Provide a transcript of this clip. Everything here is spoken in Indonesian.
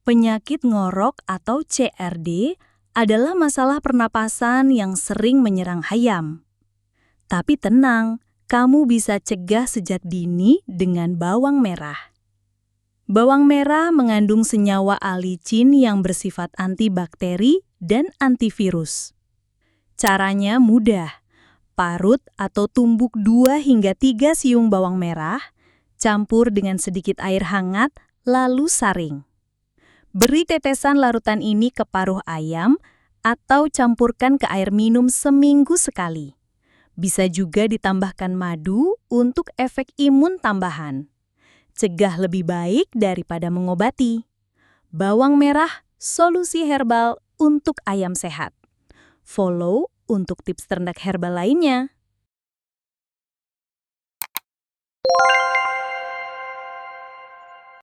Penyakit ngorok atau CRD adalah masalah pernapasan yang sering menyerang ayam. Tapi tenang, kamu bisa cegah sejak dini dengan bawang merah. Bawang merah mengandung senyawa alicin yang bersifat antibakteri dan antivirus. Caranya mudah. Parut atau tumbuk 2 hingga 3 siung bawang merah, campur dengan sedikit air hangat, lalu saring. Beri tetesan larutan ini ke paruh ayam atau campurkan ke air minum seminggu sekali. Bisa juga ditambahkan madu untuk efek imun tambahan. Cegah lebih baik daripada mengobati. Bawang merah, solusi herbal untuk ayam sehat. Follow untuk tips ternak herbal lainnya.